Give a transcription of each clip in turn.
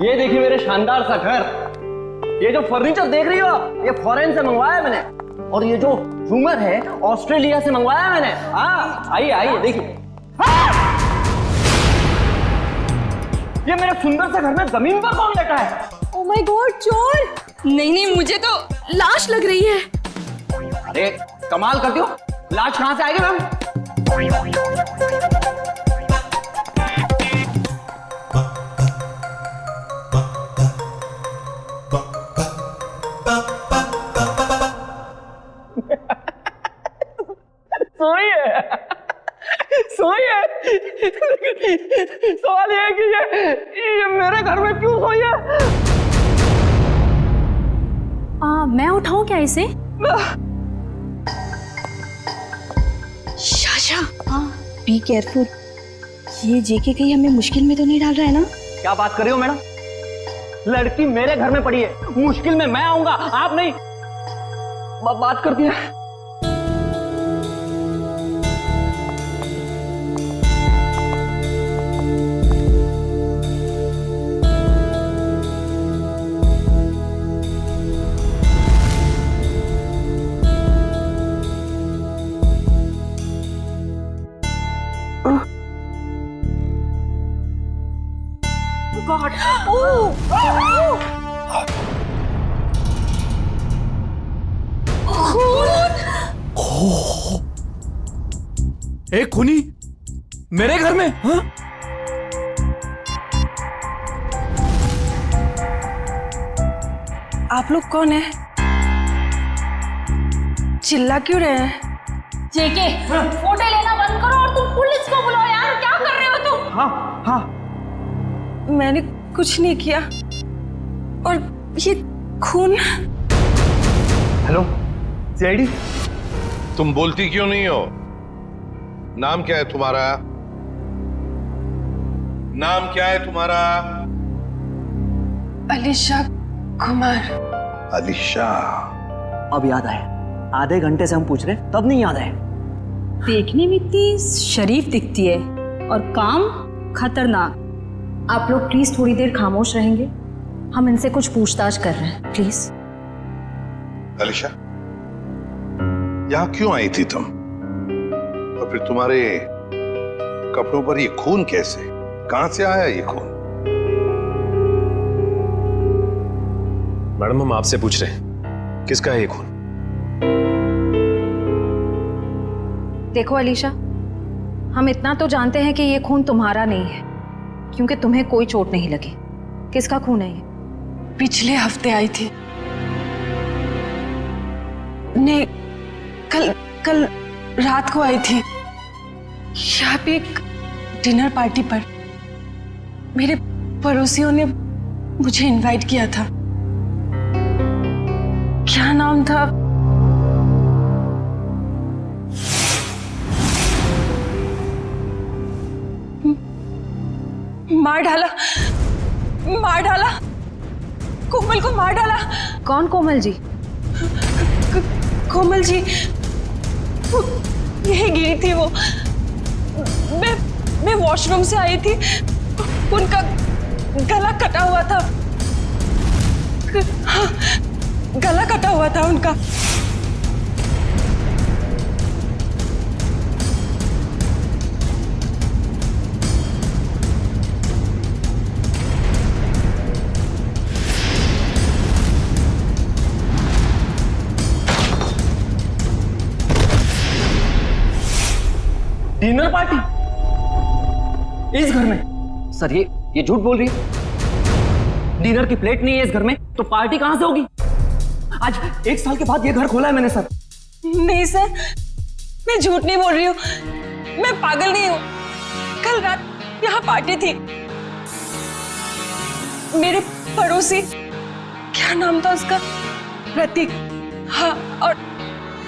ये देखिए मेरे शानदार सा घर। ये जो फर्नीचर देख रही हो ये फॉरेन से मंगवाया मैंने, और ये जो झूमर है ऑस्ट्रेलिया से मंगवाया मैंने। हाँ आइए आइए देखिए। ये मेरे सुंदर से घर में जमीन पर कौन लेटा है? ओह माय गॉड, चोर! नहीं नहीं, मुझे तो लाश लग रही है। अरे कमाल करती हो, लाश कहां से आएगी मैम? सोइए सोइए। सवाल ये है कि ये मेरे घर में क्यों सोई है? मैं उठाऊं क्या इसे? Sasha, be careful. ये जेके कहीं हमें मुश्किल में तो नहीं डाल रहा है ना? क्या बात कर रही हो मैडम? लड़की मेरे घर में पड़ी है, मुश्किल में मैं आऊंगा, आप नहीं। बात करती है। God. एक खूनी मेरे घर में? हाँ? आप लोग कौन है? चिल्ला क्यों रहे हैं? जेके, फोटो लेना बंद करो और तुम पुलिस को बुलाओ यार। क्या कर रहे हो तुम? हाँ हाँ, मैंने कुछ नहीं किया। और ये खून। Hello CID. तुम बोलती क्यों नहीं हो? नाम क्या है तुम्हारा? नाम क्या है तुम्हारा? अलीशा कुमार। अलीशा। अब याद आया, आधे घंटे से हम पूछ रहे तब नहीं याद आया। देखने में इतनी शरीफ दिखती है और काम खतरनाक। आप लोग प्लीज थोड़ी देर खामोश रहेंगे, हम इनसे कुछ पूछताछ कर रहे हैं, प्लीज। अलीशा, यहां क्यों आई थी तुम? और फिर तुम्हारे कपड़ों पर ये खून कैसे? कहां से आया ये खून? मैडम हम आपसे पूछ रहे हैं, किसका है ये खून? देखो अलीशा, हम इतना तो जानते हैं कि ये खून तुम्हारा नहीं है, क्योंकि तुम्हें कोई चोट नहीं लगी। किसका खून है ये? पिछले हफ्ते आई थी। नहीं, कल रात को आई थी। यहाँ पे एक डिनर पार्टी पर मेरे पड़ोसियों ने मुझे इनवाइट किया था। क्या नाम था? मार डाला, कोमल को मार डाला। कौन कोमल जी? कोमल जी, यही गिरी थी वो। मैं वॉशरूम से आई थी, उनका गला कटा हुआ था। हाँ, गला कटा हुआ था उनका। डिनर पार्टी इस घर में? सर ये झूठ बोल रही है। डिनर की प्लेट नहीं है इस घर में, तो पार्टी कहां से होगी? आज 1 साल के बाद ये घर खोला है मैंने सर। नहीं सर, मैं झूठ नहीं बोल रही हूँ। मैं पागल नहीं हूँ। कल रात यहाँ पार्टी थी। मेरे पड़ोसी, क्या नाम था उसका? प्रतीक। हाँ, और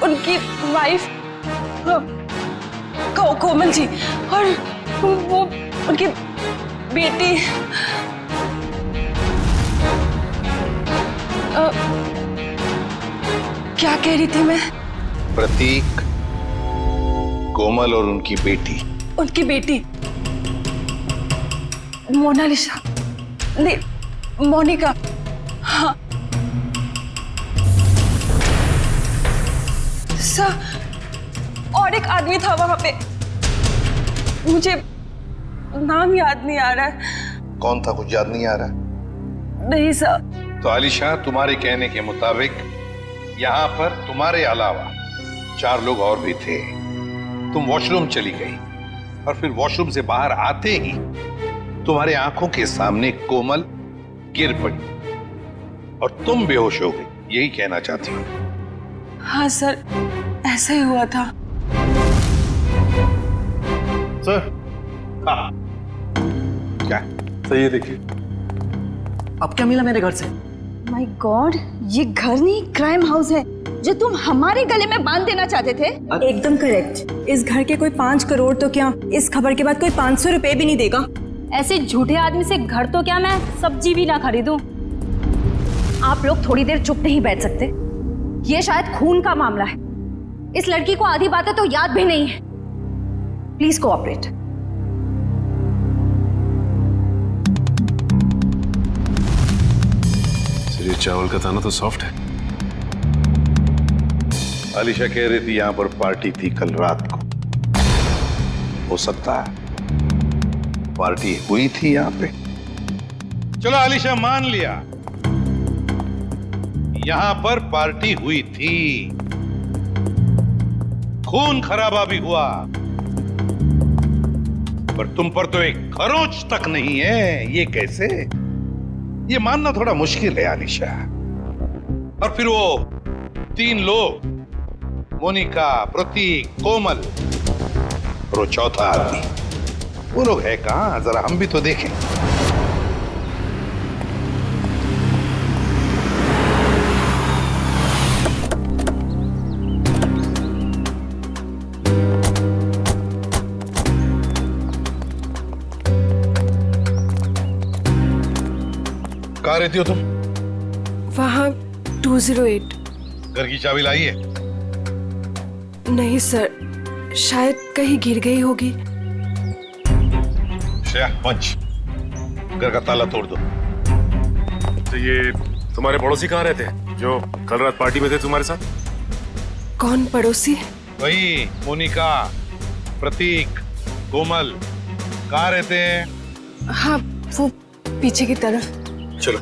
उनकी वाइफ कोमल जी, और वो उनकी बेटी। क्या कह रही थी मैं? प्रतीक, कोमल और उनकी बेटी मोनालिसा। मोनिका। हाँ सर, और एक आदमी था वहां पे, मुझे नाम याद नहीं आ रहा है। कौन था, कुछ याद नहीं आ रहा? नहीं सर। तो आलिशा, तुम्हारे कहने के मुताबिक यहाँ पर तुम्हारे अलावा 4 लोग और भी थे। तुम वॉशरूम चली गई और फिर वॉशरूम से बाहर आते ही तुम्हारे आंखों के सामने कोमल गिर पड़ी और तुम बेहोश हो गई, यही कहना चाहती हूँ? हाँ सर, ऐसा ही हुआ था। सर। हाँ, क्या सही है, देखिए। अब क्या मिला मेरे घर से? माय गॉड, ये घर नहीं क्राइम हाउस है जो तुम हमारे गले में बांध देना चाहते थे। एकदम करेक्ट। इस घर के कोई 5 करोड़ तो क्या, इस खबर के बाद कोई 500 रुपए भी नहीं देगा। ऐसे झूठे आदमी से घर तो क्या मैं सब्जी भी ना खरीदूं। आप लोग थोड़ी देर चुप नहीं बैठ सकते? ये शायद खून का मामला है। इस लड़की को आधी बातें तो याद भी नहीं है। Please cooperate. ये चावल का दाना तो सॉफ्ट है। आलिशा कह रही थी यहाँ पर पार्टी थी कल रात को। हो सकता है पार्टी हुई थी यहाँ पे। चलो आलिशा, मान लिया यहाँ पर पार्टी हुई थी, खून खराबा भी हुआ, पर तुम पर तो एक खरोंच तक नहीं है। ये कैसे? ये मानना थोड़ा मुश्किल है आलिशा। और फिर वो 3 लोग, मोनिका, प्रतीक, कोमल और वो चौथा आदमी, वो लोग है कहां? जरा हम भी तो देखें। कहाँ रहती हो तुम? वहाँ 208। घर की चाबी लाई है? नहीं सर, शायद कहीं गिर गई होगी। श्रेया, पंच, घर का ताला तोड़ दो। तो ये तुम्हारे पड़ोसी कहाँ रहते हैं जो कल रात पार्टी में थे तुम्हारे साथ? कौन पड़ोसी? वही मोनिका, प्रतीक, कोमल, कहाँ रहते हैं? हाँ, वो पीछे की तरफ। चलो।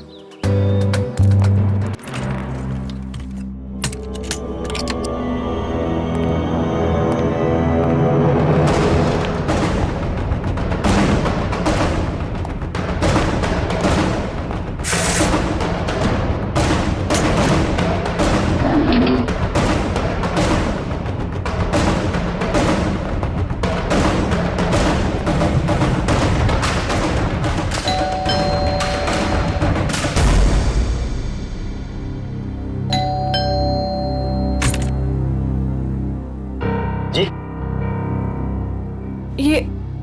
ये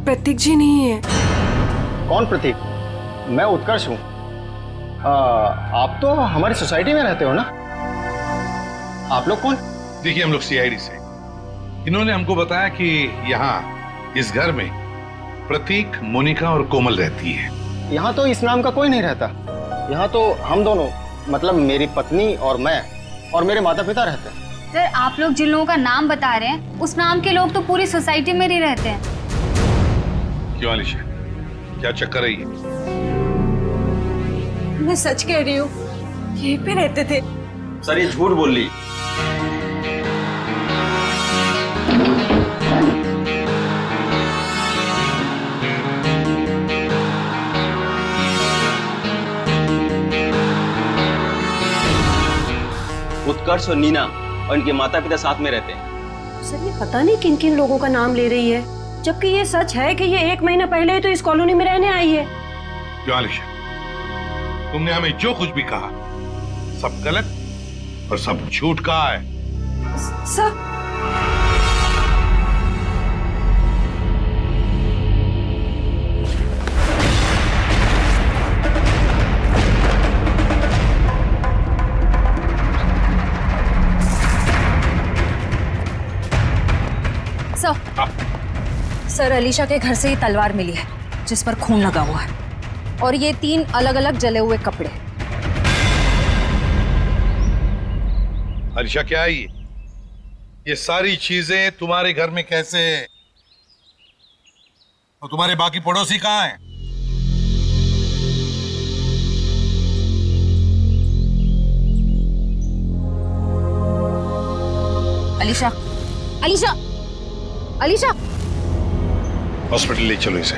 प्रतीक जी नहीं है। कौन प्रतीक? मैं उत्कर्ष हूँ। आप तो हमारी सोसाइटी में रहते हो ना? आप लोग कौन? देखिए, हम लोग सीआईडी से। इन्होंने हमको बताया कि यहाँ इस घर में प्रतीक, मोनिका और कोमल रहती है। यहाँ तो इस नाम का कोई नहीं रहता। यहाँ तो हम दोनों, मतलब मेरी पत्नी और मैं और मेरे माता पिता रहते हैं। सर, आप लोग जिन लोगों का नाम बता रहे हैं उस नाम के लोग तो पूरी सोसाइटी में ही रहते हैं। क्यों आलिशा, क्या चक्कर है ये? मैं सच कह रही हूँ, यहीं पे रहते थे। सर, ये झूठ बोल रही। उत्कर्ष और नीना और इनके माता पिता साथ में रहते हैं। सर, ये पता नहीं किन किन लोगों का नाम ले रही है, जबकि ये सच है कि ये 1 महीना पहले ही तो इस कॉलोनी में रहने आई है। क्यों आलिशा, तुमने हमें जो कुछ भी कहा सब गलत और सब झूठ कहा है। सर, सर, अलीशा के घर से ही तलवार मिली है जिस पर खून लगा हुआ है। और ये 3 अलग अलग जले हुए कपड़े। अलिशा क्या है ये सारी चीजें तुम्हारे घर में कैसे? और तुम्हारे बाकी पड़ोसी कहाँ हैं? अलीशा, अलीशा, अलीशा। हॉस्पिटल ले चलो इसे।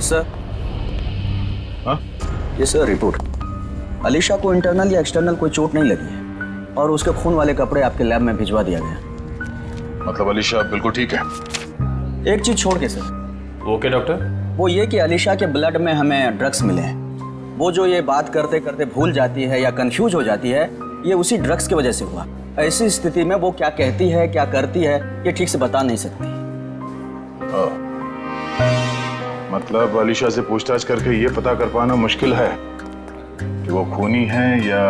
सर। हाँ? ये सर रिपोर्ट। अलीशा को इंटरनल या एक्सटर्नल कोई चोट नहीं लगी है और उसके खून वाले कपड़े आपके लैब में भिजवा दिया गया। मतलब अलीशा बिल्कुल ठीक है? एक चीज छोड़ के सर। Okay doctor. वो ये कि अलीशा के ब्लड में हमें ड्रग्स मिले हैं। वो जो ये बात करते करते भूल जाती है या कंफ्यूज हो जाती है, ये उसी ड्रग्स की वजह से हुआ। ऐसी स्थिति में वो क्या कहती है, क्या करती है, ये ठीक से बता नहीं सकती। मतलब अलीशा से पूछताछ करके ये पता कर पाना मुश्किल है कि वो खूनी है या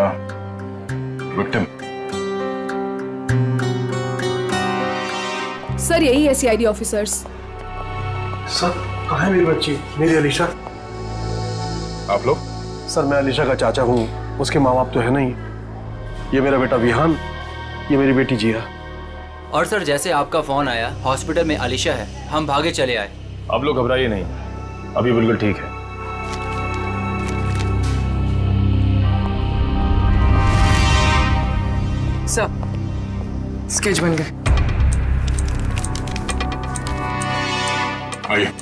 विक्टिम। सर यही है सीआईडी ऑफिसर्स। सर कहाँ है मेरी बच्ची, मेरी अलीशा? आप लोग? सर मैं अलीशा का चाचा हूँ, उसके माँ बाप तो है नहीं। ये मेरा बेटा विहान, ये मेरी बेटी जिया। और सर जैसे आपका फोन आया हॉस्पिटल में अलीशा है, हम भागे चले आए। आप लोग घबराइए नहीं, अभी बिल्कुल ठीक है। सर स्केच बन गए। आइए।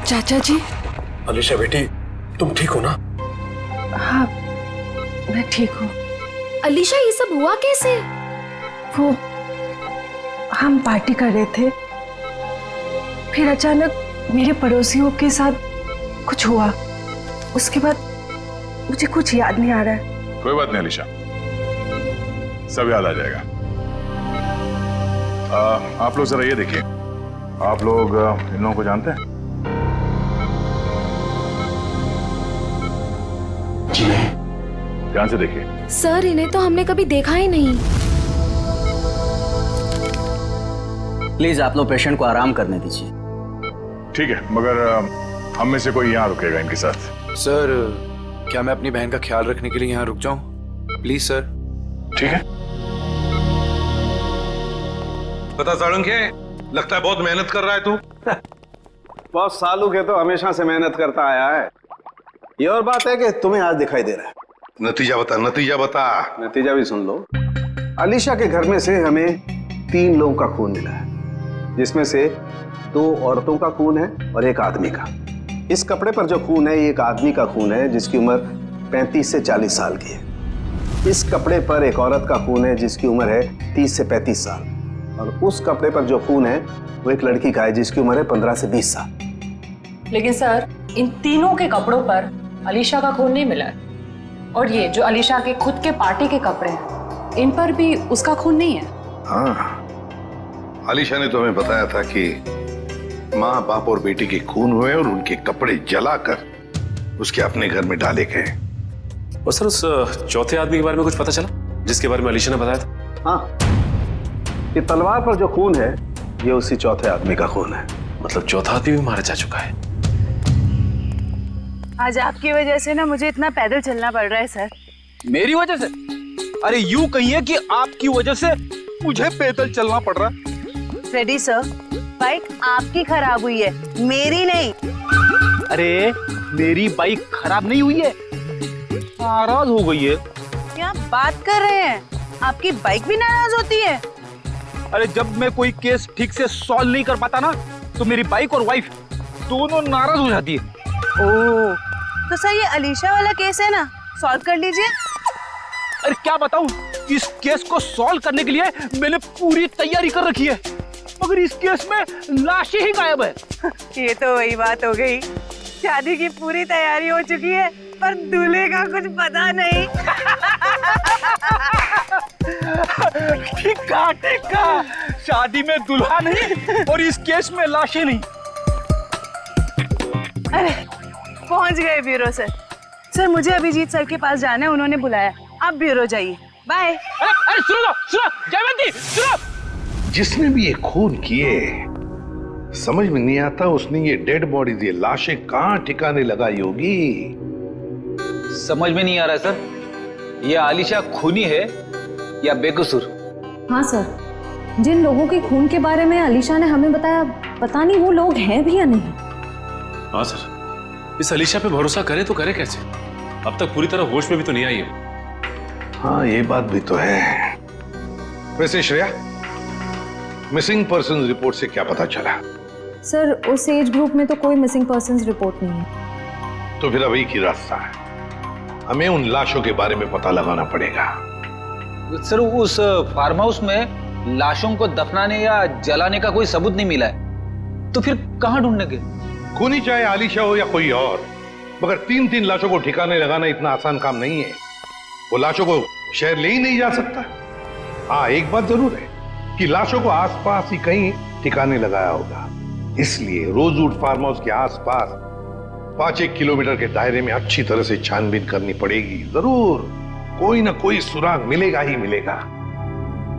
चाचा जी। अलीशा बेटी, तुम ठीक हो ना? हाँ मैं ठीक हूँ। अलीशा ये सब हुआ कैसे? वो हम पार्टी कर रहे थे, फिर अचानक मेरे पड़ोसियों के साथ कुछ हुआ। उसके बाद मुझे कुछ याद नहीं आ रहा है। कोई बात नहीं अलीशा, सब याद आ जाएगा। आप लोग जरा ये देखिए, आप लोग इन लोगों को जानते हैं? जी नहीं। ध्यान से देखिए। सर इन्हें तो हमने कभी देखा ही नहीं। प्लीज आप लोग पेशेंट को आराम करने दीजिए। ठीक है, मगर हम में से कोई यहाँ रुकेगा इनके साथ? सर क्या मैं अपनी बहन का ख्याल रखने के लिए यहाँ रुक जाऊं? Please sir. ठीक है। पता साळुंखे, लगता है बहुत मेहनत कर रहा है तू। बहुत सालों के तो हमेशा से मेहनत करता आया है। ये और बात है कि तुम्हें आज दिखाई दे रहा है। नतीजा बता, नतीजा बता। नतीजा भी सुन लो। अलीशा के घर में से हमें 3 लोगों का खून मिला है, जिसमें से 2 औरतों का खून है और 1 आदमी का। इस कपड़े पर जो खून है ये एक आदमी का खून है जिसकी उम्र 35 से 40 साल की है। इस कपड़े पर एक औरत का खून है जिसकी उम्र है 30 से 35 साल। और उस कपड़े पर जो खून है वो एक लड़की का है जिसकी उम्र है 15 से 20 साल। लेकिन सर इन तीनों के कपड़ों पर अलीशा का खून नहीं मिला है। और ये जो अलीशा के खुद के पार्टी के कपड़े हैं, इन पर भी उसका खून नहीं है। हाँ, अलीशा ने तो हमें बताया था कि माँ बाप और बेटी के खून हुए और उनके कपड़े जलाकर उसके अपने घर में डाले गए। और सर उस चौथे आदमी के बारे में कुछ पता चला जिसके बारे में अलीशा ने बताया था? हाँ, ये तलवार पर जो खून है ये उसी चौथे आदमी का खून है। मतलब चौथा आदमी भी मारा जा चुका है। आज आपकी वजह से ना मुझे इतना पैदल चलना पड़ रहा है सर। मेरी वजह से? अरे यूं कहिए कि आपकी वजह से मुझे पैदल चलना पड़ रहा है। फ्रेडी सर, बाइक आपकी खराब हुई है, मेरी नहीं। अरे मेरी बाइक खराब नहीं हुई है, नाराज हो गई है। क्या बात कर रहे हैं? आपकी बाइक भी नाराज होती है? अरे जब मैं कोई केस ठीक से सॉल्व नहीं कर पाता ना, तो मेरी बाइक और वाइफ दोनों नाराज हो जाती है। ओह, तो सर ये अलीशा वाला केस है ना, सॉल्व कर लीजिए। अरे क्या बताऊं, इस केस को सॉल्व करने के लिए मैंने पूरी तैयारी कर रखी है। मगर इस केस में लाशें ही गायब है। ये तो वही बात हो गई, शादी की पूरी तैयारी हो चुकी है पर दूल्हे का कुछ पता नहीं। ठीक कहा, शादी में दुल्हा नहीं और इस केस में लाशें नहीं। अरे पहुंच गए ब्यूरो सर। सर मुझे अभिजीत सर के पास जाना है, उन्होंने बुलाया। आप ब्यूरो जाइए, बाय। अरे सुनो जयवंती सुनो। जिसने भी ये खून किए समझ में नहीं आता उसने ये डेड बॉडी, ये लाशें कहां ठिकाने लगाई होगी। समझ में नहीं आ रहा सर, ये आलिशा खूनी है या बेकसूर? हाँ सर, जिन लोगों के खून के बारे में आलिशा ने हमें बताया, पता नहीं वो लोग हैं भी या नहीं। हाँ सर, इस आलिशा पे भरोसा करें तो करें कैसे? अब तक पूरी तरह होश में भी तो नहीं आई है। हाँ ये बात भी तो है। वैसे श्रेया, मिसिंग पर्सन रिपोर्ट से क्या पता चला? सर उस एज ग्रुप में तो कोई मिसिंग पर्संस रिपोर्ट नहीं है। तो फिर अब एक ही रास्ता है, हमें उन लाशों के बारे में पता लगाना पड़ेगा। सर उस फार्म हाउस में लाशों को दफनाने या जलाने का कोई सबूत नहीं मिला है, तो फिर कहां ढूंढने के? खूनी चाहे आलिशा हो या कोई और, मगर 3-3 लाशों को ठिकाने लगाना इतना आसान काम नहीं है। वो लाशों को शहर ले ही नहीं जा सकता। हाँ एक बात जरूर है कि लाशों को आसपास ही कहीं ठिकाने लगाया होगा, इसलिए रोजवुड फार्म हाउस के आसपास 5-1 किलोमीटर के दायरे में अच्छी तरह से छानबीन करनी पड़ेगी। जरूर कोई ना कोई सुराग मिलेगा ही मिलेगा।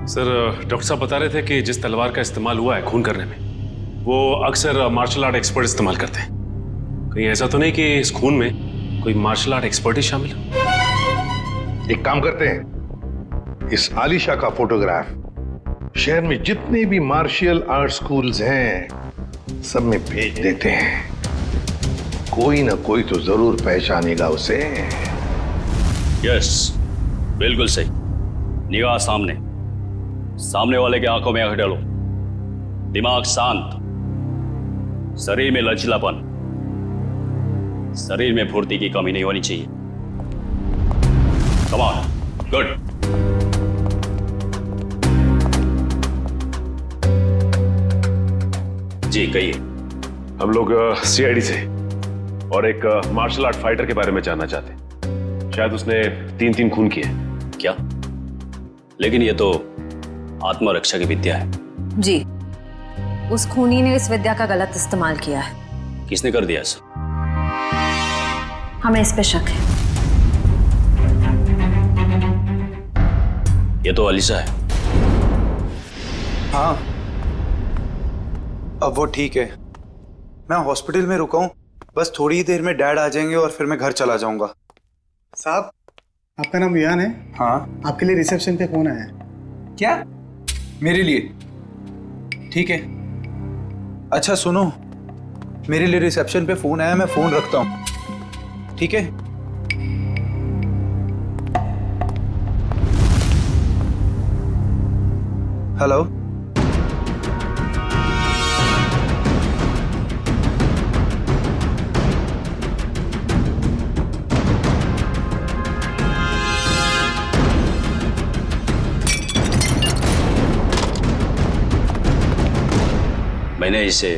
सर डॉक्टर साहब बता रहे थे कि जिस तलवार का इस्तेमाल हुआ है खून करने में, वो अक्सर मार्शल आर्ट एक्सपर्ट इस्तेमाल करते हैं। कहीं ऐसा तो नहीं कि इस खून में कोई मार्शल आर्ट एक्सपर्ट ही शामिल हो? एक काम करते हैं, इस आलिशा का फोटोग्राफ शहर में जितने भी मार्शल आर्ट स्कूल्स हैं सब में भेज देते हैं। कोई ना कोई तो जरूर पहचानेगा उसे। यस, बिल्कुल सही। निगाह सामने, सामने वाले के आंखों में आंख डालो, दिमाग शांत, शरीर में लचीलापन, शरीर में फुर्ती की कमी नहीं होनी चाहिए। Come on, good. जी कहिए। हम लोग सीआईडी से और एक मार्शल आर्ट फाइटर के बारे में जानना चाहते हैं। शायद उसने 3 खून किए। क्या? लेकिन ये तो आत्मरक्षा की विद्या है। जी, उस खूनी ने इस विद्या का गलत इस्तेमाल किया है। किसने कर दिया ऐसा? हमें इस पे शक है। ये तो आलिशा है। हाँ, अब वो ठीक है। मैं हॉस्पिटल में रुका हूँ, बस थोड़ी ही देर में डैड आ जाएंगे और फिर मैं घर चला जाऊंगा। साहब, आपका नाम विहान है? हाँ। आपके लिए रिसेप्शन पे फोन आया है। क्या? मेरे लिए? ठीक है। अच्छा सुनो, मेरे लिए रिसेप्शन पे फोन आया, मैं फोन रखता हूँ, ठीक है? हेलो। मैंने इसे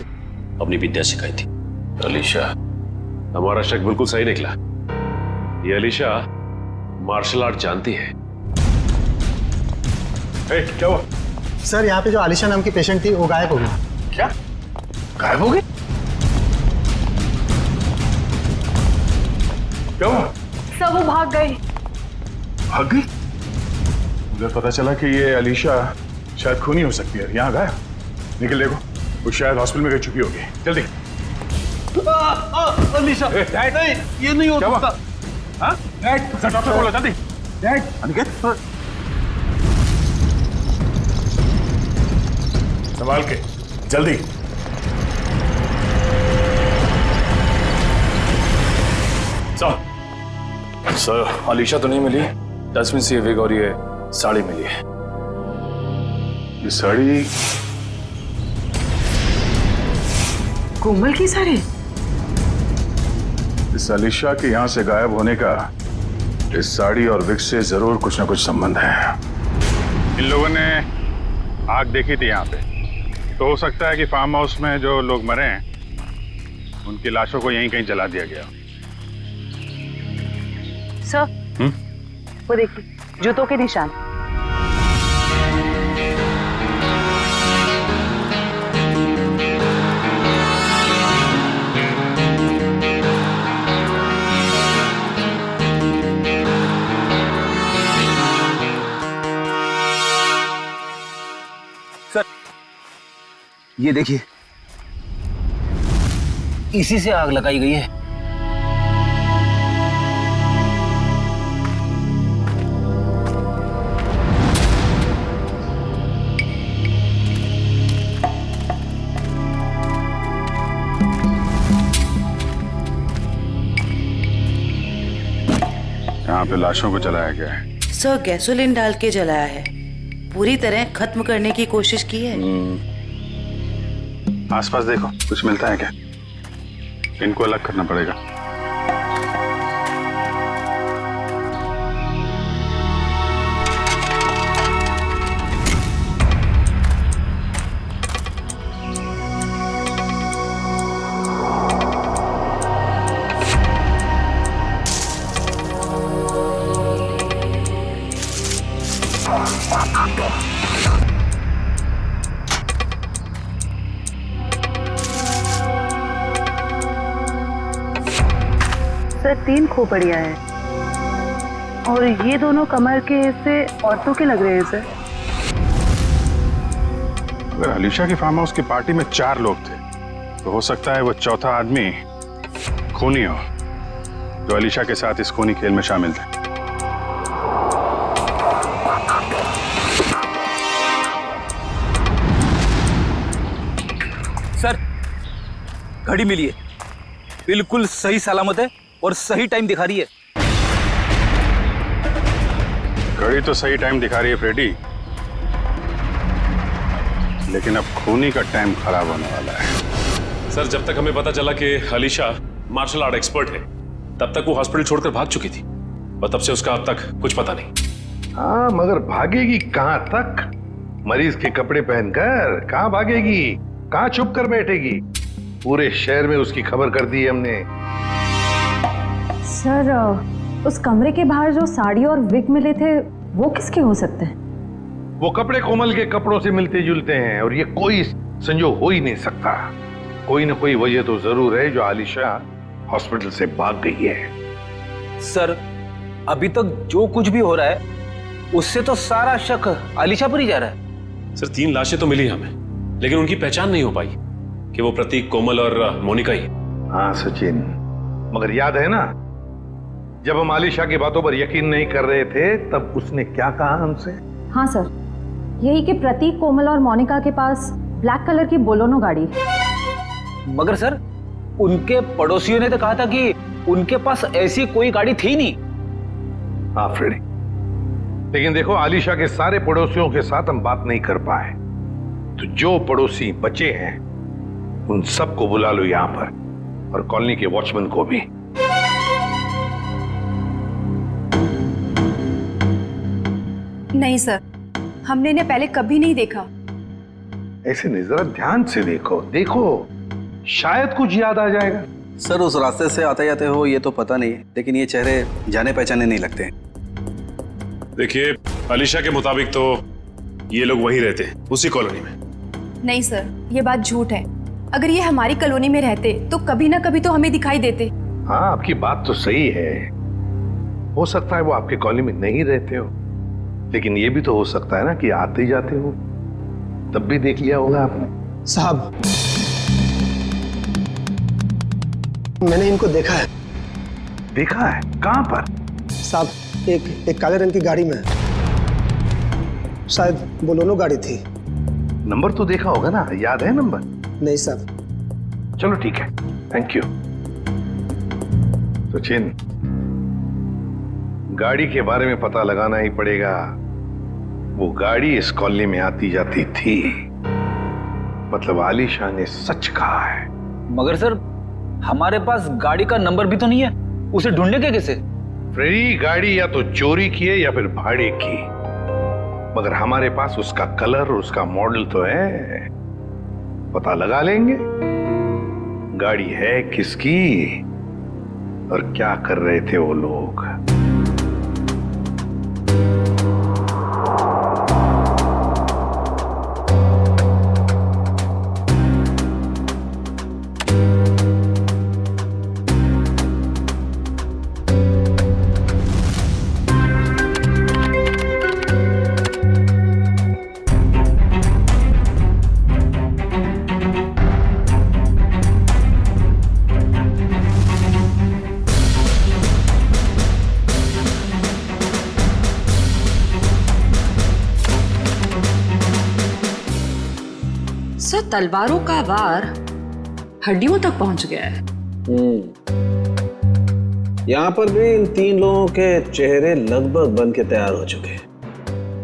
अपनी विद्या सिखाई थी। आलिशा, हमारा शक बिल्कुल सही निकला। ये आलिशा मार्शल आर्ट जानती है। क्या हुआ? सर यहाँ पे जो आलिशा नाम की पेशेंट थी वो गायब हो गई। क्या? गायब हो गई? क्या हुआ? सब वो भाग गई। भाग गई? मुझे पता चला कि ये आलिशा शायद खूनी हो सकती है। यहाँ गायब। निकल देखो, वो शायद हॉस्पिटल में गई चुकी होगी। जल्दी। अलीशा, डैड, नहीं, ये नहीं हो सकता। हाँ? डैड, डॉक्टर बोलो जल्दी। डैड, अनिकेत, संभाल के, जल्दी। सर, आलिशा तो नहीं मिली। दसवीं से विग और ये साड़ी मिली है। ये साड़ी कोमल की साड़ी? इस आलिशा के यहाँ से गायब होने का इस साड़ी और विग से जरूर कुछ ना कुछ संबंध है। इन लोगों ने आग देखी थी यहाँ पे, तो हो सकता है कि फार्म हाउस में जो लोग मरे हैं उनकी लाशों को यहीं कहीं जला दिया गया। सर, वो देखिए जूतों के निशान। सर, ये देखिए, इसी से आग लगाई गई है। यहाँ पे लाशों को जलाया गया है। सर, गैसोलीन डाल के जलाया है। पूरी तरह खत्म करने की कोशिश की है। आसपास देखो, कुछ मिलता है क्या? इनको अलग करना पड़ेगा। सर, 3 खोपड़ियां हैं और ये दोनों कमर के हिस्से औरतों के लग रहे हैं सर। अगर अलीशा की फार्म हाउस की पार्टी में 4 लोग थे तो हो सकता है वो चौथा आदमी खूनी हो, जो अलीशा के साथ इस खूनी खेल में शामिल थे। सर, घड़ी मिली है, बिल्कुल सही सलामत है और सही टाइम दिखा रही है। घड़ी तो सही टाइम दिखा रही है फ्रेडी, लेकिन अब खूनी का टाइम खराब होने वाला है। सर, जब तक हमें पता चला कि अलीशा मार्शल आर्ट एक्सपर्ट है, तब तक वो हॉस्पिटल छोड़कर भाग चुकी थी और तब से उसका अब तक कुछ पता नहीं। हाँ, मगर भागेगी कहां तक? मरीज के कपड़े पहनकर कहां भागेगी? कहां छुप कर बैठेगी? पूरे शहर में उसकी खबर कर दी है हमने। सर, उस कमरे के बाहर जो साड़ी और विग मिले थे वो किसके हो सकते हैं? वो कपड़े कोमल के कपड़ों से मिलते जुलते हैं और ये कोई संजोग हो ही नहीं सकता। कोई ना कोई वजह तो जरूर है जो आलिशा हॉस्पिटल से भाग गई है। सर, अभी तक जो कुछ भी हो रहा है उससे तो सारा शक आलिशा पर ही जा रहा है। सर, 3 लाशें तो मिली हमें, लेकिन उनकी पहचान नहीं हो पाई कि वो प्रतीक, कोमल और मोनिका ही। हाँ सचिन, मगर याद है ना, जब हम आलिशा की बातों पर यकीन नहीं कर रहे थे तब उसने क्या कहा हमसे? हाँ सर, यही कि प्रतीक, कोमल और मोनिका के पास ब्लैक कलर की बोलोनो गाड़ी है। मगर सर, उनके पड़ोसियों ने तो कहा था कि उनके पास ऐसी कोई गाड़ी थी नहीं। हाँ फ्रेडी, लेकिन देखो, आलिशा के सारे पड़ोसियों के साथ हम बात नहीं कर पाए, तो जो पड़ोसी बचे हैं उन सबको बुला लो यहां पर, और कॉलोनी के वॉचमैन को भी। नहीं सर, हमने इन्हें पहले कभी नहीं देखा। ऐसे नहीं, जरा ध्यान से देखो, देखो शायद कुछ याद आ जाएगा। सर, उस रास्ते से आते जाते हो ये तो पता नहीं, लेकिन ये चेहरे जाने पहचाने नहीं लगते। देखिए, अलीशा के मुताबिक तो ये लोग वहीं रहते हैं, उसी कॉलोनी में। नहीं सर, ये बात झूठ है। अगर ये हमारी कॉलोनी में रहते तो कभी ना कभी तो हमें दिखाई देते। हाँ, आपकी बात तो सही है, हो सकता है वो आपके कॉलोनी में नहीं रहते हो, लेकिन ये भी तो हो सकता है ना कि आते जाते हो, तब भी देख लिया होगा आपने। साहब, मैंने इनको देखा है। देखा है? कहां पर? साहब, एक काले रंग की गाड़ी में, शायद बोलोनो गाड़ी थी। नंबर तो देखा होगा ना, याद है नंबर? नहीं साहब। चलो ठीक है, थैंक यू। सचिन, गाड़ी के बारे में पता लगाना ही पड़ेगा। वो गाड़ी इस कॉलोनी में आती जाती थी, मतलब आलिशा ने सच कहा है। मगर सर, हमारे पास गाड़ी का नंबर भी तो नहीं है, उसे ढूंढने के कैसे? फ्रेडी, गाड़ी या तो चोरी की है या फिर भाड़े की, मगर हमारे पास उसका कलर और उसका मॉडल तो है। पता लगा लेंगे गाड़ी है किसकी और क्या कर रहे थे वो लोग। सर, तलवारों का वार हड्डियों तक पहुंच गया है। यहाँ पर भी इन 3 लोगों के चेहरे लगभग बन के तैयार हो चुके हैं।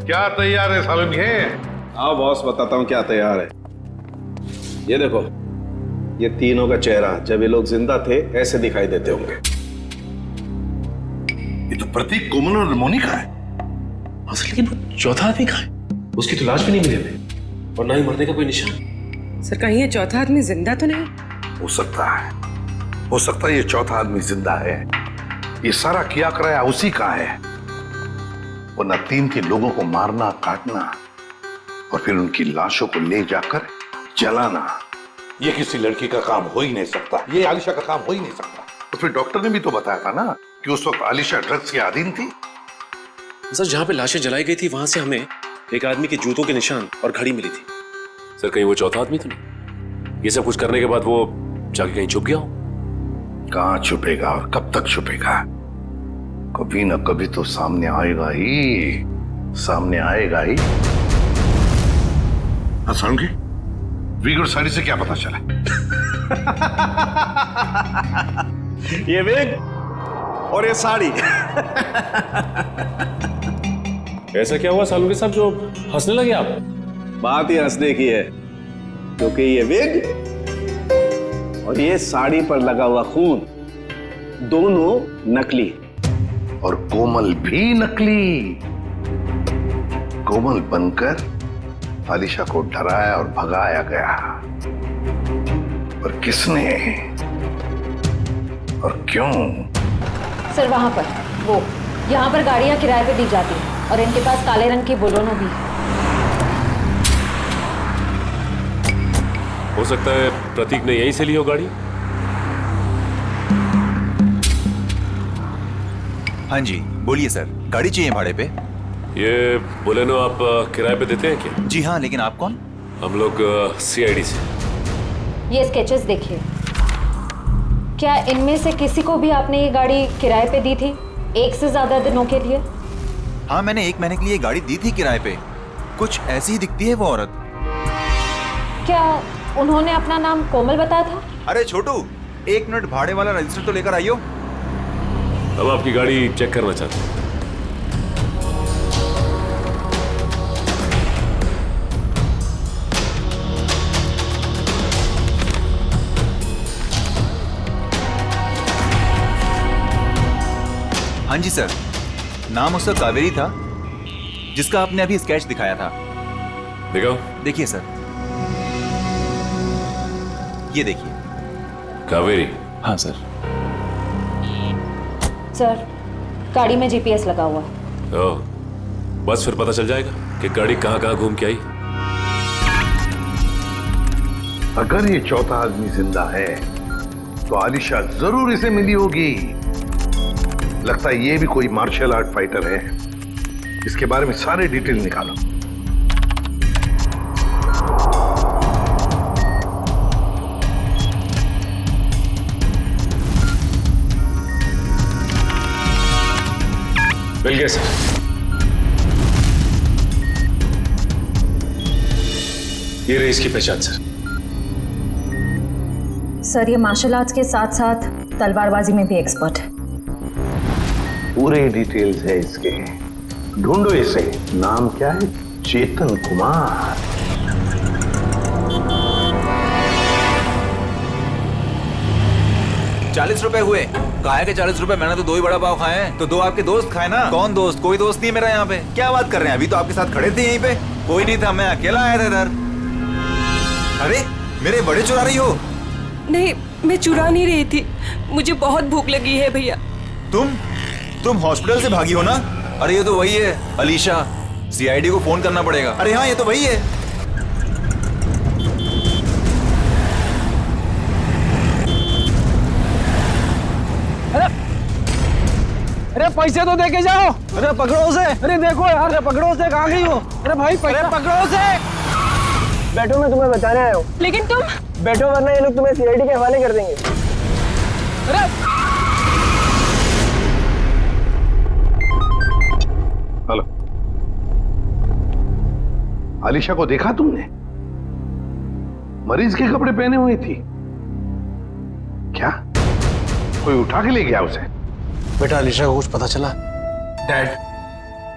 क्या तैयार है सालन के? हाँ बॉस, बताता हूँ क्या तैयार है। ये देखो, ये तीनों का चेहरा जब ये लोग जिंदा थे ऐसे दिखाई देते होंगे। ये तो प्रतीक, कोमल और मोनिका है। लेकिन वो चौथा आदमी कहाँ है? उसकी तो लाश भी नहीं मिली हमें और ना ही मरने का कोई निशान। सर, कहीं ये चौथा आदमी जिंदा तो नहीं? हो सकता है ये चौथा आदमी जिंदा है। ये सारा किया कराया उसी का है। वरना 3 लोगों को मारना, काटना और फिर उनकी लाशों को ले जाकर जलाना, ये किसी लड़की का काम हो ही नहीं सकता। ये आलिशा का काम हो ही नहीं सकता। तो फिर डॉक्टर ने भी तो बताया था ना कि उस वक्त आलिशा ड्रग्स के अधीन थी। सर, जहाँ पे लाशें जलाई गई थी वहां से हमें एक आदमी के जूतों के निशान और घड़ी मिली थी। सर, कहीं वो चौथा आदमी तो नहीं? ये सब कुछ करने के बाद वो जाके कहीं छुप गया हो? कहाँ छुपेगा और कब तक छुपेगा? कभी ना कभी तो सामने आएगा ही, सामने आएगा ही। हाँ सारंगी, विग और साड़ी से क्या पता चला? ये विग और ये साड़ी। ऐसा क्या हुआ सालू के साथ जो हंसने लगे आप? बात ही हंसने की है, क्योंकि ये विग और ये साड़ी पर लगा हुआ खून दोनों नकली और कोमल भी नकली। कोमल बनकर आलिशा को डराया और भगाया गया। पर किसने और क्यों? सर, वहां पर वो यहाँ पर गाड़ियां किराए पे दी जाती हैं और इनके पास काले रंग की बोलोनो भी है। हो सकता है प्रतीक ने यहीं से ली हो गाड़ी। हाँ जी बोलिए सर, गाड़ी चाहिए भाड़े पे? ये बोलेनो आप किराए पे देते हैं क्या? जी हाँ, लेकिन आप कौन? हम लोग CID से। ये स्केचेस देखिए। क्या इनमें से किसी को भी आपने ये गाड़ी किराए पे दी थी 1 से ज्यादा दिनों के लिए? हाँ, मैंने 1 महीने के लिए गाड़ी दी थी किराए पे। कुछ ऐसी ही दिखती है वो औरत। क्या उन्होंने अपना नाम कोमल बताया था? अरे छोटू, 1 मिनट, भाड़े वाला रजिस्टर तो लेकर आइयो। अब आपकी गाड़ी चेक करना चाहते हैं। हाँ जी सर, नाम उसका कावेरी था, जिसका आपने अभी स्केच दिखाया था। दिखाओ। देखिए सर, ये देखिए। कावेरी? हाँ सर। सर, गाड़ी में GPS लगा हुआ है। ओह, बस फिर पता चल जाएगा कि गाड़ी कहाँ घूम के आई। अगर ये चौथा आदमी जिंदा है तो आलिशा जरूर इसे मिली होगी। लगता है ये भी कोई मार्शल आर्ट फाइटर है। इसके बारे में सारे डिटेल निकालो। मिल गया सर। ये रही इसकी पहचान सर। सर, ये मार्शल आर्ट्स के साथ साथ तलवारबाजी में भी एक्सपर्ट है। पूरे डिटेल्स है इसके। ढूंढो इसे। नाम क्या है? चेतन कुमार। ₹40 हुए। काहे के ₹40? मैंने तो 2 ही बड़ा पाव खाए हैं। तो 2 आपके दोस्त खाए ना। कौन दोस्त? कोई दोस्त नहीं मेरा यहाँ पे। क्या बात कर रहे हैं? अभी तो आपके साथ खड़े थे यहीं पे। कोई नहीं था, मैं अकेला आया था इधर। अरे मेरे बड़े चुरा रही हो? नहीं, मैं चुरा नहीं रही थी, मुझे बहुत भूख लगी है भैया। तुम हॉस्पिटल से भागी हो ना? अरे ये तो वही है अलीशा, सीआईडी को फोन करना पड़ेगा। अरे हाँ, ये तो वही है। अरे पैसे तो देके जाओ। अरे पकड़ो उसे। अरे देखो यार, अरे पकड़ो उसे, कहाँ गई हो? अरे भाई पैसे पकड़ो उसे। बैठो, मैं तुम्हें बताने आया हूँ। लेकिन तुम बैठो वरना ये लोग तुम्हें सीआईडी के हवाले कर देंगे। अरे हेलो, आलिशा को देखा तुमने? मरीज के कपड़े पहने हुई थी। क्या कोई उठा के ले गया उसे? बेटा अलीशा को कुछ पता चला? डैड,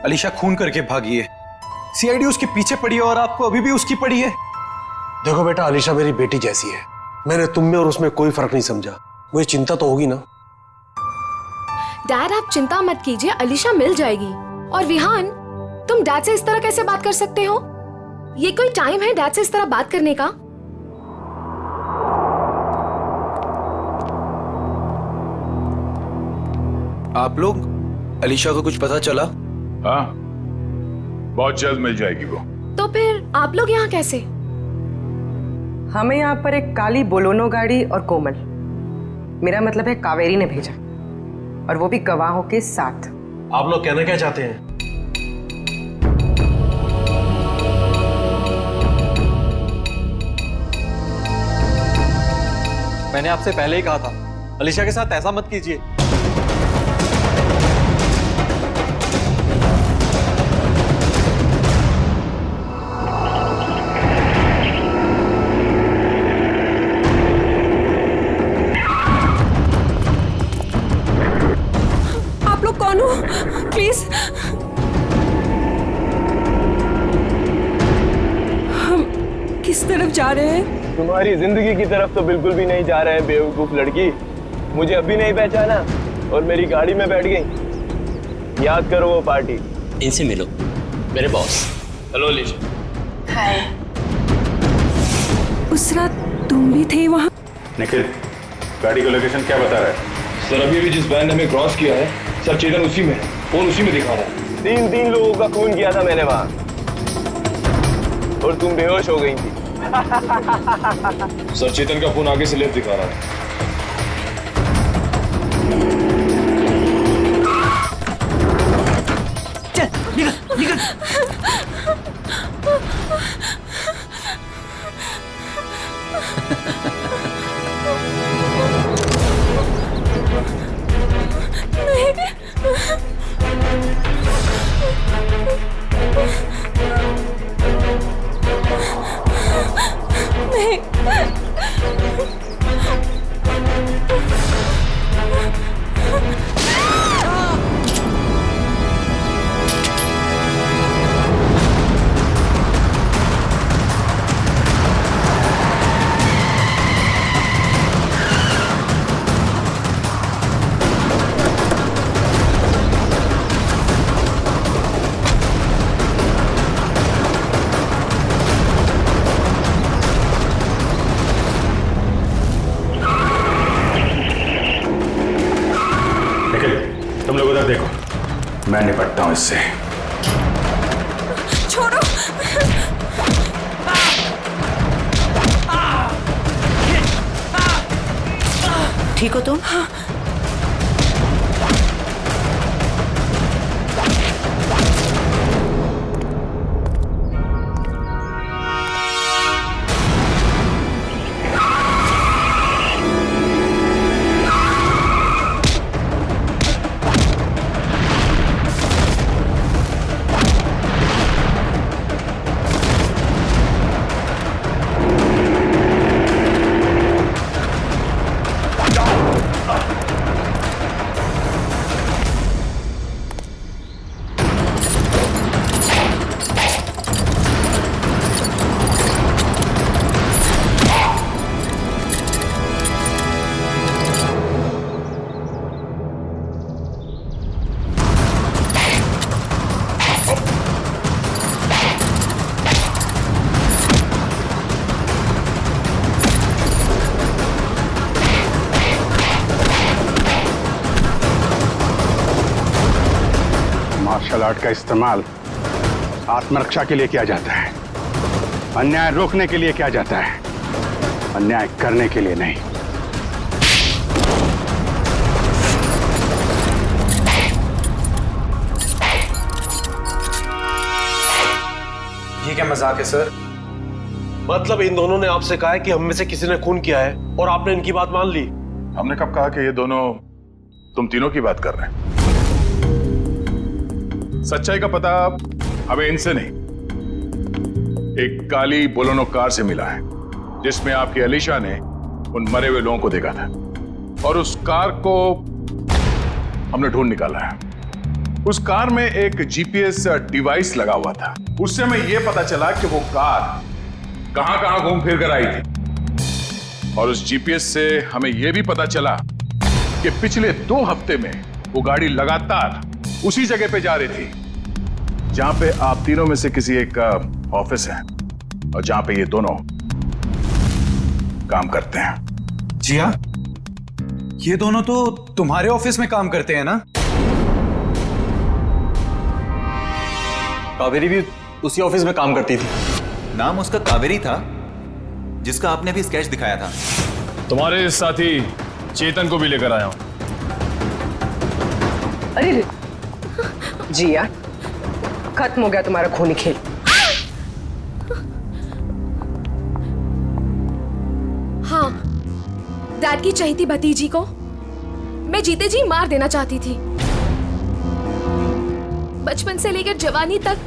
अलीशा खून करके भागी है। सीआईडी उसके पीछे पड़ी है और आपको अभी भी उसकी पड़ी है। देखो बेटा, अलीशा मेरी बेटी जैसी है। मैंने तुम में और उसमें कोई फर्क नहीं समझा। मुझे चिंता तो होगी ना। डैड आप चिंता मत कीजिए, अलीशा मिल जाएगी। और विहान, तुम डैड से इस तरह कैसे बात कर सकते हो? ये कोई टाइम है डैड से इस तरह बात करने का? आप लोग, अलीशा को कुछ पता चला? हाँ, बहुत जल्द मिल जाएगी वो। तो फिर आप लोग यहाँ कैसे? हमें यहाँ पर एक काली बोलोनो गाड़ी और कोमल, मेरा मतलब है कावेरी ने भेजा, और वो भी गवाहों के साथ। आप लोग कहना क्या चाहते हैं? मैंने आपसे पहले ही कहा था, अलीशा के साथ ऐसा मत कीजिए। आप लोग कौन हो? प्लीज, हम किस तरफ जा रहे हैं? तुम्हारी जिंदगी की तरफ तो बिल्कुल भी नहीं जा रहे हैं बेवकूफ लड़की। मुझे अभी नहीं पहचाना और मेरी गाड़ी में बैठ गई। याद करो वो पार्टी। इनसे मिलो, मेरे बॉस। हेलो अलीशा। हाय। उस रात तुम भी थे वहाँ? निखिल, गाड़ी का लोकेशन क्या बता रहा है? सर, अभी भी जिस बैंड हमें क्रॉस किया है, सर चेतन उसी में, फोन उसी में दिखा रहा है। तीन लोगों का खून किया था मैंने वहाँ, और तुम बेहोश हो गई थी। सर चेतन का फोन आगे से लेफ्ट दिखा रहा है। चल निकल निकल। तुम लोग उधर देखो, मैं निपटता हूं इससे। छोड़ो। ठीक हो तुम? मार्शल आर्ट का इस्तेमाल आत्मरक्षा के लिए किया जाता है, अन्याय रोकने के लिए किया जाता है, अन्याय करने के लिए नहीं। ये क्या मजाक है सर? मतलब इन दोनों ने आपसे कहा है कि हम में से किसी ने खून किया है और आपने इनकी बात मान ली? हमने कब कहा कि ये दोनों तुम तीनों की बात कर रहे हैं? सच्चाई का पता हमें इनसे नहीं, एक काली बोलेरो कार से मिला है जिसमें आपकी अलीशा ने उन मरे हुए लोगों को देखा था, और उस कार को हमने ढूंढ निकाला है। उस कार में एक जीपीएस डिवाइस लगा हुआ था, उससे हमें यह पता चला कि वो कार कहां कहां घूम फिर कर आई थी, और उस जीपीएस से हमें यह भी पता चला कि पिछले 2 हफ्ते में वो गाड़ी लगातार उसी जगह पे जा रही थी जहां पे आप तीनों में से किसी एक का ऑफिस है और जहां पे ये दोनों काम करते हैं। जी हाँ, ये दोनों तो तुम्हारे ऑफिस में काम करते हैं ना? कावेरी भी उसी ऑफिस में काम करती थी। नाम उसका कावेरी था, जिसका आपने भी स्केच दिखाया था। तुम्हारे साथी चेतन को भी लेकर आया हूं। अरे जिया, खत्म हो गया तुम्हारा खूनी खेल। हाँ, डैड की चहेती भतीजी को मैं जीते जी मार देना चाहती थी। बचपन से लेकर जवानी तक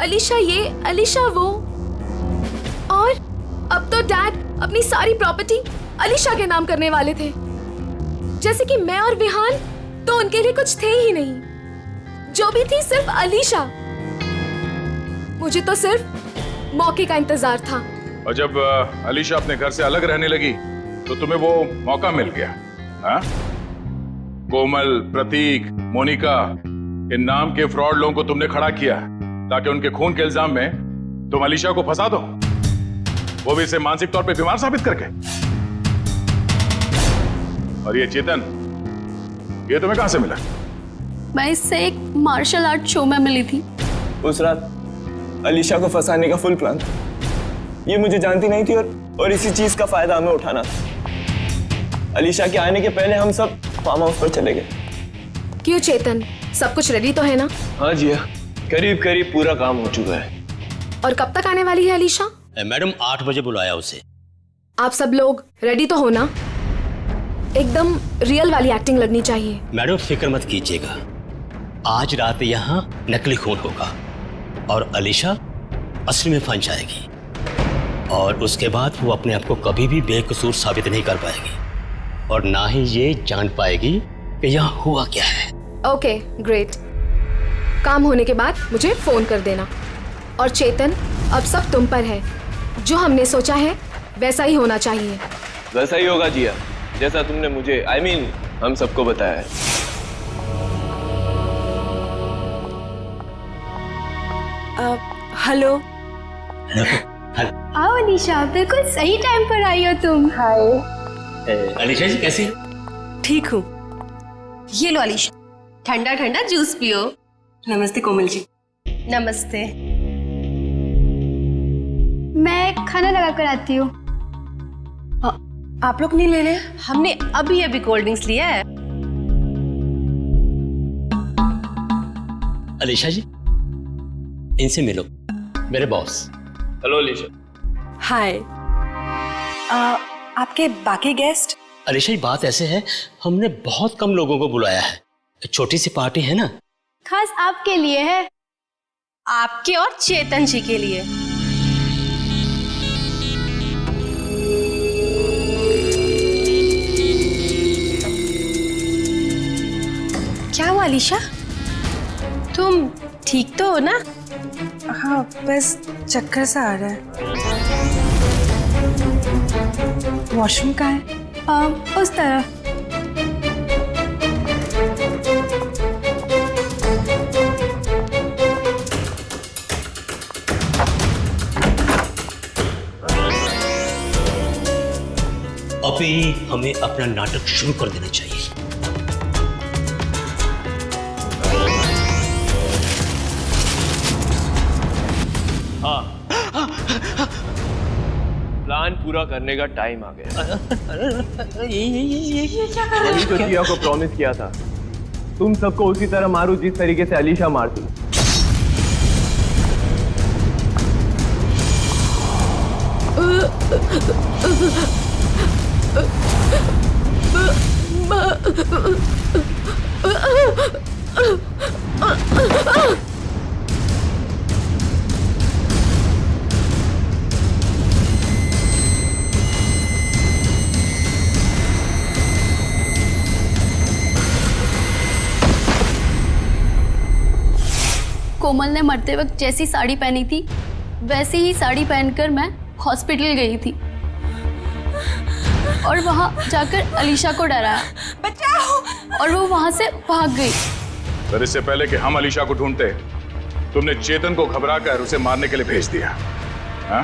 अलीशा ये, अलीशा वो, और अब तो डैड अपनी सारी प्रॉपर्टी अलीशा के नाम करने वाले थे। जैसे कि मैं और विहान तो उनके लिए कुछ थे ही नहीं, जो भी थी सिर्फ अलीशा। मुझे तो सिर्फ मौके का इंतजार था। और जब अलीशा अपने घर से अलग रहने लगी तो तुम्हें वो मौका मिल गया, हाँ? कोमल, प्रतीक, मोनिका, इन नाम के फ्रॉड लोगों को तुमने खड़ा किया ताकि उनके खून के इल्जाम में तुम अलीशा को फंसा दो, वो भी इसे मानसिक तौर पे बीमार साबित करके। और ये चेतन, ये तुम्हें कहां से मिला? मैं इससे एक मार्शल आर्ट शो में मिली थी। उस रात अलीशा को फंसाने का फुल प्लान था। ये मुझे जानती नहीं थी और इसी चीज का फायदा हमें उठाना था। अलीशा के आने के पहले हम सब फार्म हाउस पर चले गए। क्यों चेतन, सब कुछ रेडी तो है ना? हाँ जी, करीब करीब पूरा काम हो चुका है। और कब तक आने वाली है अलीशा? मैडम 8 बजे बुलाया उसे। आप सब लोग रेडी तो हो ना? एकदम रियल वाली एक्टिंग लगनी चाहिए। मैडम फिक्र मत कीजिएगा, आज रात यहाँ नकली खून होगा और अलीशा असली में फंस जाएगी, और उसके बाद वो अपने आप को कभी भी बेकसूर साबित नहीं कर पाएगी और ना ही ये जान पाएगी कि यहाँ हुआ क्या है। Okay, great. काम होने के बाद मुझे फोन कर देना। और चेतन, अब सब तुम पर है। जो हमने सोचा है वैसा ही होना चाहिए। वैसा ही होगा जिया, जैसा तुमने मुझे हम सबको बताया है। हेलो। आओ अलीशा, बिल्कुल सही टाइम पर आई हो तुम। हाय अलीशा जी कैसी? ठीक हूँ। ये लो अलीशा, ठंडा ठंडा जूस पियो। नमस्ते कोमल जी। नमस्ते। मैं खाना लगा कर आती हूँ। आप लोग नहीं ले रहे? हमने अभी अभी कोल्ड ड्रिंक्स लिया है। अलीशा जी, इनसे मिलो, मेरे बॉस। हेलो अलीशा। हाय। आपके बाकी गेस्ट? अलीशा जी, बात ऐसे है, हमने बहुत कम लोगों को बुलाया है, छोटी सी पार्टी है ना। खास आपके लिए है, आपके और चेतन जी के लिए। क्या हुआ अलीशा, तुम ठीक तो हो ना? हाँ, बस चक्कर सा आ रहा है। वॉशरूम कहाँ है? उस तरफ। अभी हमें अपना नाटक शुरू कर देना चाहिए। प्लान पूरा करने का टाइम आ गया। ये क्या कर वही तो जिया को प्रॉमिस किया था, तुम सबको उसी तरह मारू जिस तरीके से अलीशा मारती। कोमल ने मरते वक्त जैसी साड़ी पहनी थी वैसी ही साड़ी पहनकर मैं हॉस्पिटल गई थी और वहां जाकर अलीशा को डराया, बचाओ, और वो वहां से भाग गई। पर इससे पहले कि हम अलीशा को ढूंढते, तुमने चेतन को घबराकर उसे मारने के लिए भेज दिया। हाँ?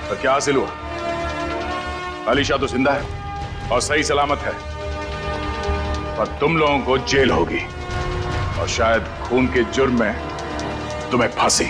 तो क्या हासिल हुआ? अलीशा तो जिंदा है और सही सलामत है, पर तुम लोगों को जेल होगी और शायद खून के जुर्म में तुम्हें फांसी।